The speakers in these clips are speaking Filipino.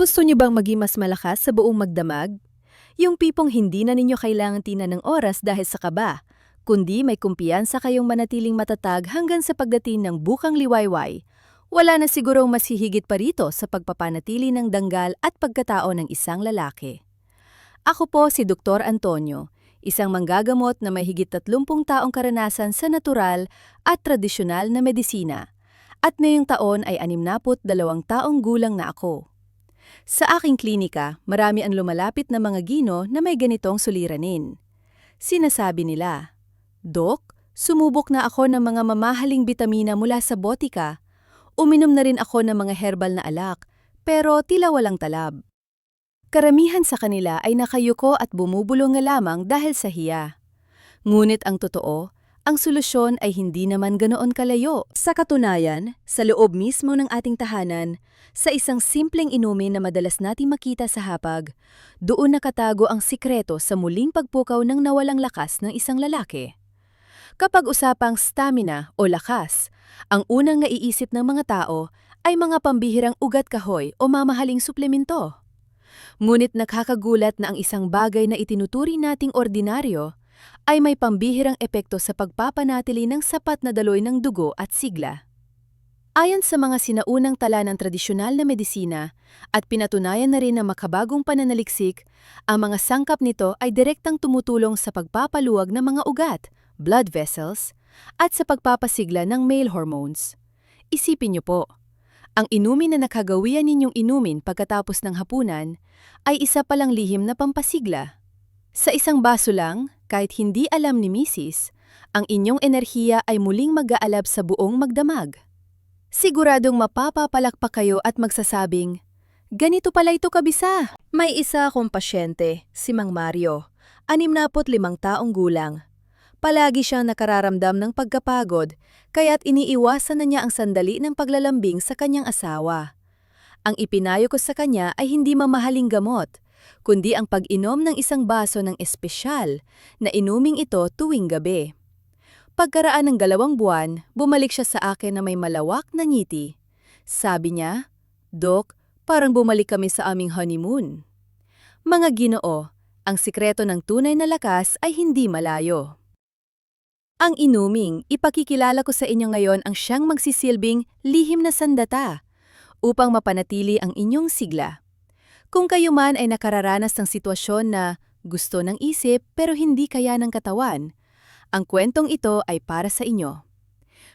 Gusto niyo bang maging mas malakas sa buong magdamag? Yung pipong hindi na ninyo kailangan tinan ng oras dahil sa kaba, kundi may kumpiyansa kayong manatiling matatag hanggang sa pagdating ng bukang liwayway. Wala na sigurong mas hihigit pa rito sa pagpapanatili ng danggal at pagkatao ng isang lalaki. Ako po si Dr. Antonio, isang manggagamot na may higit 30 taong karanasan sa natural at tradisyonal na medisina. At ngayong taon ay 62 taong gulang na ako. Sa aking klinika, marami ang lumalapit na mga gino na may ganitong suliranin. Sinasabi nila, "Dok, sumubok na ako ng mga mamahaling bitamina mula sa botika. Uminom na rin ako ng mga herbal na alak, pero tila walang talab." Karamihan sa kanila ay nakayuko at bumubulong nga lamang dahil sa hiya. Ngunit ang totoo, ang solusyon ay hindi naman ganoon kalayo. Sa katunayan, sa loob mismo ng ating tahanan, sa isang simpleng inumin na madalas nating makita sa hapag, doon nakatago ang sikreto sa muling pagpukaw ng nawalang lakas ng isang lalaki. Kapag usapang stamina o lakas, ang unang naiisip ng mga tao ay mga pambihirang ugat kahoy o mamahaling suplemento. Ngunit nakakagulat na ang isang bagay na itinuturi nating ordinaryo ay may pambihirang epekto sa pagpapanatili ng sapat na daloy ng dugo at sigla. Ayon sa mga sinaunang tala ng tradisyonal na medisina at pinatunayan na rin ng makabagong pananaliksik, ang mga sangkap nito ay direktang tumutulong sa pagpapaluwag ng mga ugat, blood vessels, at sa pagpapasigla ng male hormones. Isipin niyo po, ang inumin na nakagawian ninyong inumin pagkatapos ng hapunan ay isa palang lihim na pampasigla. Sa isang baso lang, kahit hindi alam ni Mrs., ang inyong enerhiya ay muling mag-aalab sa buong magdamag. Siguradong mapapapalakpak kayo at magsasabing, "Ganito pala ito kabisa." May isa akong pasyente, si Mang Mario, 65 taong gulang. Palagi siyang nakararamdam ng pagkapagod, kaya't iniiwasan na niya ang sandali ng paglalambing sa kanyang asawa. Ang ipinayo ko sa kanya ay hindi mamahaling gamot, kundi ang pag-inom ng isang baso ng espesyal na inuming ito tuwing gabi. Pagkaraan ng 2 buwan, bumalik siya sa akin na may malawak na ngiti. Sabi niya, "Dok, parang bumalik kami sa aming honeymoon." Mga Ginoo, ang sikreto ng tunay na lakas ay hindi malayo. Ang inuming, ipakikilala ko sa inyo ngayon ang siyang magsisilbing lihim na sandata upang mapanatili ang inyong sigla. Kung kayo man ay nakararanas ng sitwasyon na gusto ng isip pero hindi kaya ng katawan, ang kwentong ito ay para sa inyo.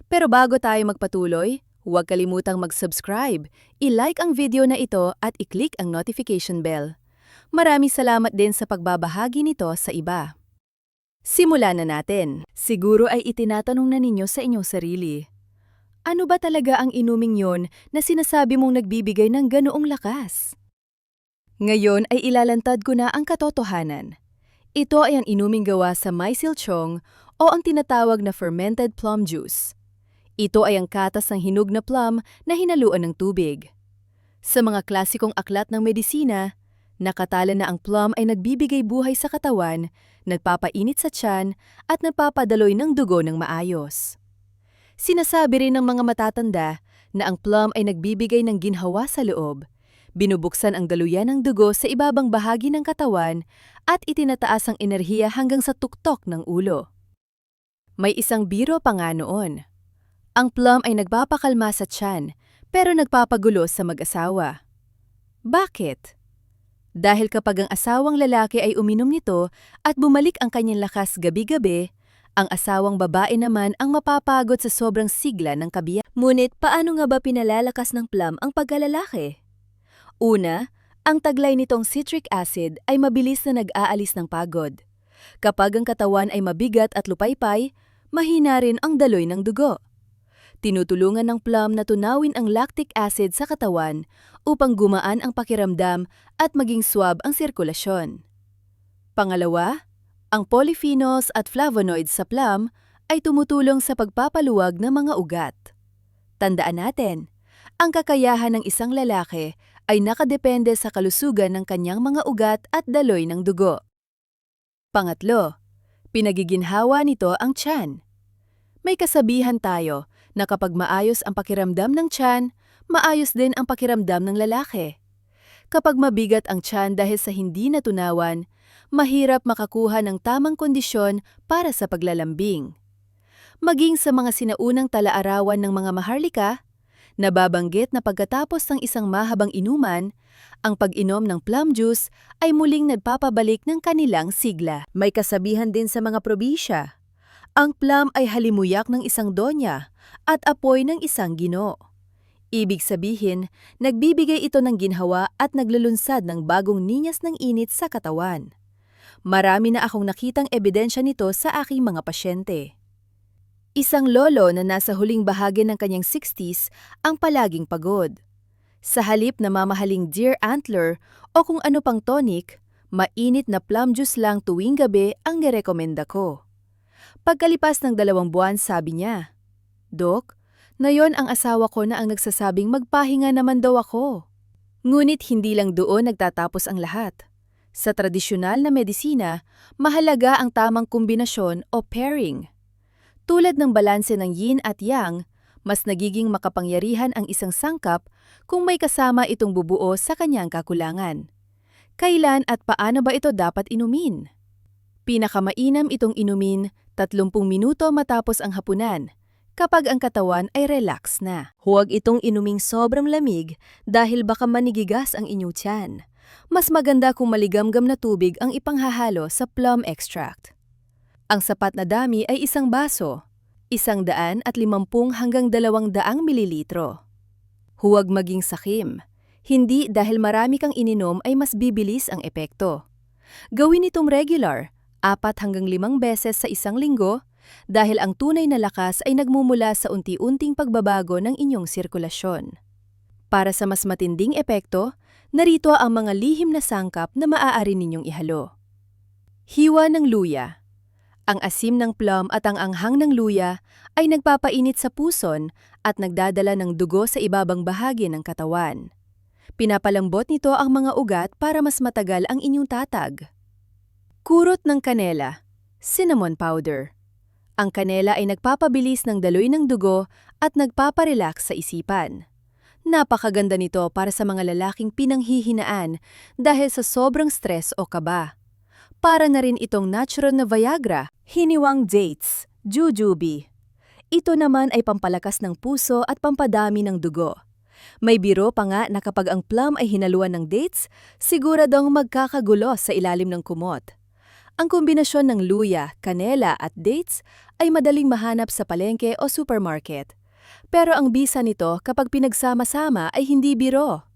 Pero bago tayo magpatuloy, huwag kalimutang mag-subscribe, i-like ang video na ito at i-click ang notification bell. Maraming salamat din sa pagbabahagi nito sa iba. Simulan na natin. Siguro ay itinatanong na ninyo sa inyong sarili, ano ba talaga ang inuming yon na sinasabi mong nagbibigay ng ganoong lakas? Ngayon ay ilalantad ko na ang katotohanan. Ito ay ang inuming gawa sa mycilchong o ang tinatawag na fermented plum juice. Ito ay ang katas ng hinog na plum na hinaluan ng tubig. Sa mga klasikong aklat ng medisina, nakatala na ang plum ay nagbibigay buhay sa katawan, nagpapainit sa tiyan, at nagpapadaloy ng dugo ng maayos. Sinasabi rin ng mga matatanda na ang plum ay nagbibigay ng ginhawa sa loob, binubuksan ang daluyan ng dugo sa ibabang bahagi ng katawan at itinataas ang enerhiya hanggang sa tuktok ng ulo. May isang biro pa nga noon. Ang plum ay nagpapakalma sa tiyan pero nagpapagulo sa mag-asawa. Bakit? Dahil kapag ang asawang lalaki ay uminom nito at bumalik ang kanyang lakas gabi-gabi, ang asawang babae naman ang mapapagod sa sobrang sigla ng kabiyak. Ngunit paano nga ba pinalalakas ng plum ang pagkalalaki? Una, ang taglay nitong citric acid ay mabilis na nag-aalis ng pagod. Kapag ang katawan ay mabigat at lupaypay, mahina rin ang daloy ng dugo. Tinutulungan ng plum na tunawin ang lactic acid sa katawan upang gumaan ang pakiramdam at maging swab ang sirkulasyon. Pangalawa, ang polyphenols at flavonoids sa plum ay tumutulong sa pagpapaluwag ng mga ugat. Tandaan natin, ang kakayahan ng isang lalaki ay nakadepende sa kalusugan ng kanyang mga ugat at daloy ng dugo. Pangatlo, pinagiginhawa nito ang tiyan. May kasabihan tayo na kapag maayos ang pakiramdam ng tiyan, maayos din ang pakiramdam ng lalaki. Kapag mabigat ang tiyan dahil sa hindi natunawan, mahirap makakuha ng tamang kondisyon para sa paglalambing. Maging sa mga sinaunang talaarawan ng mga maharlika, nababanggit na pagkatapos ng isang mahabang inuman, ang pag-inom ng plum juice ay muling nagpapabalik ng kanilang sigla. May kasabihan din sa mga probisya. Ang plum ay halimuyak ng isang donya at apoy ng isang ginoo. Ibig sabihin, nagbibigay ito ng ginhawa at naglulunsad ng bagong ninyas ng init sa katawan. Marami na akong nakitang ebidensya nito sa aking mga pasyente. Isang lolo na nasa huling bahagi ng kanyang 60s ang palaging pagod. Sa halip na mamahaling deer antler o kung ano pang tonic, mainit na plum juice lang tuwing gabi ang nirekomenda ko. Pagkalipas ng 2 buwan, sabi niya, "Dok, ngayon ang asawa ko na ang nagsasabing magpahinga naman daw ako." Ngunit hindi lang doon nagtatapos ang lahat. Sa tradisyonal na medisina, mahalaga ang tamang kombinasyon o pairing. Tulad ng balanse ng yin at yang, mas nagiging makapangyarihan ang isang sangkap kung may kasama itong bubuo sa kanyang kakulangan. Kailan at paano ba ito dapat inumin? Pinakamainam itong inumin 30 minuto matapos ang hapunan, kapag ang katawan ay relax na. Huwag itong inuming sobrang lamig dahil baka manigigas ang inyong tiyan. Mas maganda kung maligamgam na tubig ang ipanghahalo sa plum extract. Ang sapat na dami ay 1 baso, 150 hanggang 200 mililitro. Huwag maging sakim. Hindi dahil marami kang ininom ay mas bibilis ang epekto. Gawin itong regular, 4 hanggang 5 beses sa isang linggo, dahil ang tunay na lakas ay nagmumula sa unti-unting pagbabago ng inyong sirkulasyon. Para sa mas matinding epekto, narito ang mga lihim na sangkap na maaari ninyong ihalo. Hiwa ng luya. Ang asim ng plum at ang anghang ng luya ay nagpapainit sa puson at nagdadala ng dugo sa ibabang bahagi ng katawan. Pinapalambot nito ang mga ugat para mas matagal ang inyong tatag. Kurot ng kanela, cinnamon powder. Ang kanela ay nagpapabilis ng daloy ng dugo at nagpaparelax sa isipan. Napakaganda nito para sa mga lalaking pinanghihinaan dahil sa sobrang stress o kaba. Para na rin itong natural na Viagra, hiniwang dates, jujube. Ito naman ay pampalakas ng puso at pampadami ng dugo. May biro pa nga na kapag ang plum ay hinaluan ng dates, siguradong magkakagulo sa ilalim ng kumot. Ang kombinasyon ng luya, kanela at dates ay madaling mahanap sa palengke o supermarket. Pero ang bisa nito kapag pinagsama-sama ay hindi biro.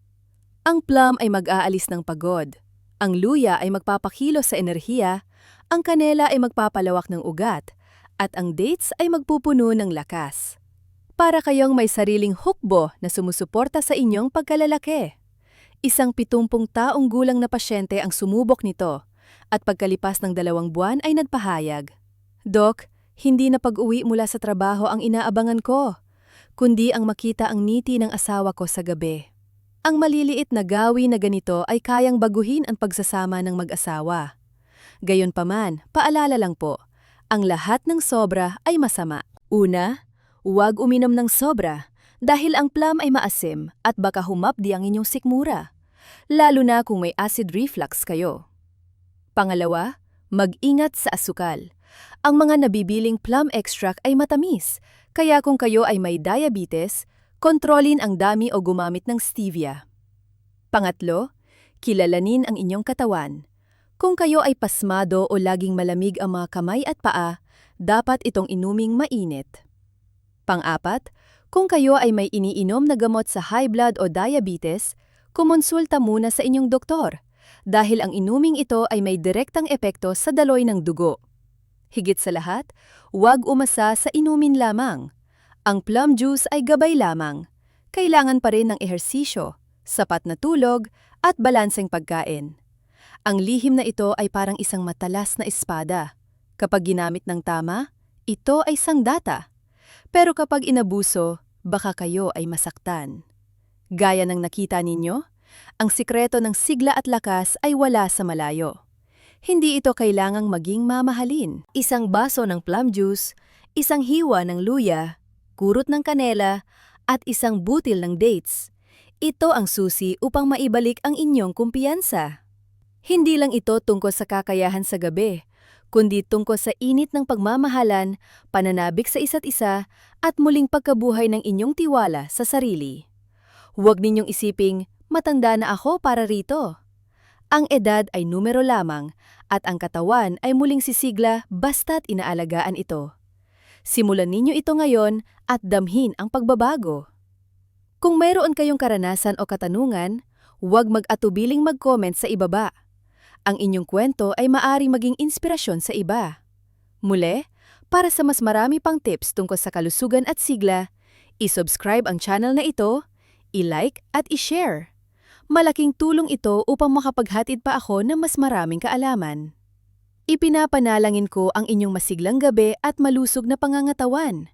Ang plum ay mag-aalis ng pagod. Ang luya ay magpapakilo sa enerhiya, ang kanela ay magpapalawak ng ugat, at ang dates ay magpupuno ng lakas. Para kayong may sariling hukbo na sumusuporta sa inyong pagkalalaki. Isang 70 taong gulang na pasyente ang sumubok nito, at pagkalipas ng 2 buwan ay nagpahayag, "Dok, hindi na pag-uwi mula sa trabaho ang inaabangan ko, kundi ang makita ang ngiti ng asawa ko sa gabi." Ang maliliit na gawi na ganito ay kayang baguhin ang pagsasama ng mag-asawa. Gayunpaman, paalala lang po, ang lahat ng sobra ay masama. Una, huwag uminom ng sobra dahil ang plum ay maasim at baka humapdi ang inyong sikmura, lalo na kung may acid reflux kayo. Pangalawa, mag-ingat sa asukal. Ang mga nabibiling plum extract ay matamis, kaya kung kayo ay may diabetes, kontrolin ang dami o gumamit ng stevia. Pangatlo, kilalanin ang inyong katawan. Kung kayo ay pasmado o laging malamig ang mga kamay at paa, dapat itong inuming mainit. Pang-apat, kung kayo ay may iniinom na gamot sa high blood o diabetes, kumonsulta muna sa inyong doktor, dahil ang inuming ito ay may direktang epekto sa daloy ng dugo. Higit sa lahat, huwag umasa sa inumin lamang. Ang plum juice ay gabay lamang. Kailangan pa rin ng ehersisyo, sapat na tulog, at balanseng pagkain. Ang lihim na ito ay parang isang matalas na espada. Kapag ginamit ng tama, ito ay sandata. Pero kapag inabuso, baka kayo ay masaktan. Gaya ng nakita ninyo, ang sikreto ng sigla at lakas ay wala sa malayo. Hindi ito kailangang maging mamahalin. 1 baso ng plum juice, 1 hiwa ng luya, kurot ng kanela, at 1 butil ng dates. Ito ang susi upang maibalik ang inyong kumpiyansa. Hindi lang ito tungkol sa kakayahan sa gabi, kundi tungkol sa init ng pagmamahalan, pananabik sa isa't isa, at muling pagkabuhay ng inyong tiwala sa sarili. Huwag ninyong isiping, matanda na ako para rito. Ang edad ay numero lamang, at ang katawan ay muling sisigla basta't inaalagaan ito. Simulan ninyo ito ngayon at damhin ang pagbabago. Kung mayroon kayong karanasan o katanungan, huwag mag-atubiling mag-comment sa ibaba. Ang inyong kwento ay maaring maging inspirasyon sa iba. Muli, para sa mas marami pang tips tungkol sa kalusugan at sigla, i-subscribe ang channel na ito, i-like at i-share. Malaking tulong ito upang makapaghatid pa ako ng mas maraming kaalaman. Ipinapanalangin ko ang inyong masiglang gabi at malusog na pangangatawan.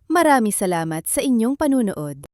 Maraming salamat sa inyong panunood.